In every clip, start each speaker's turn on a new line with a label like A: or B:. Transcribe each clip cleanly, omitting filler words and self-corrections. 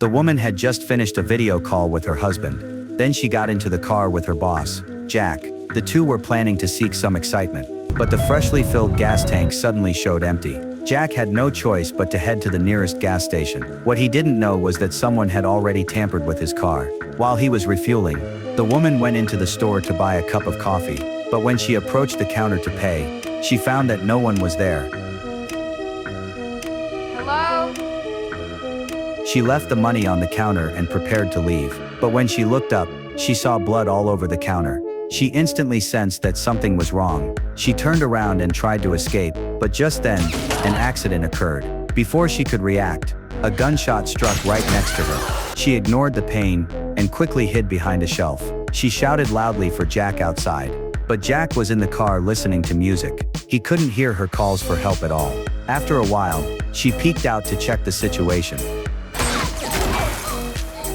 A: The woman had just finished a video call with her husband. Then she got into the car with her boss, Jack. The two were planning to seek some excitement. But the freshly filled gas tank suddenly showed empty. Jack had no choice but to head to the nearest gas station. What he didn't know was that someone had already tampered with his car. While he was refueling, the woman went into the store to buy a cup of coffee. But when she approached the counter to pay, she found that no one was there.
B: Hello?
A: She left the money on the counter and prepared to leave. But when she looked up, she saw blood all over the counter. She instantly sensed that something was wrong. She turned around and tried to escape, but just then, an accident occurred. Before she could react, a gunshot struck right next to her. She ignored the pain and quickly hid behind a shelf. She shouted loudly for Jack outside. But Jack was in the car listening to music. He couldn't hear her calls for help at all. After a while, she peeked out to check the situation.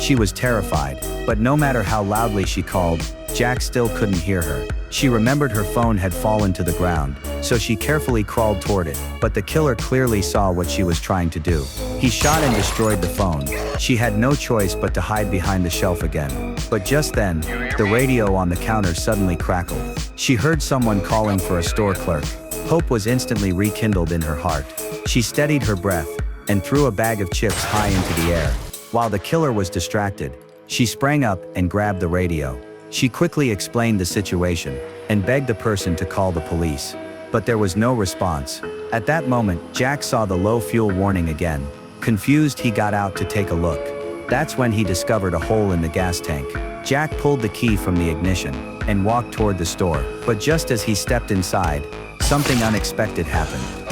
A: She was terrified, but no matter how loudly she called, Jack still couldn't hear her. She remembered her phone had fallen to the ground, so she carefully crawled toward it. But the killer clearly saw what she was trying to do. He shot and destroyed the phone. She had no choice but to hide behind the shelf again. But just then, the radio on the counter suddenly crackled. She heard someone calling for a store clerk. Hope was instantly rekindled in her heart. She steadied her breath and threw a bag of chips high into the air. While the killer was distracted, she sprang up and grabbed the radio. She quickly explained the situation and begged the person to call the police. But there was no response. At that moment, Jack saw the low fuel warning again. Confused, he got out to take a look. That's when he discovered a hole in the gas tank. Jack pulled the key from the ignition and walked toward the store. But just as he stepped inside, something unexpected happened.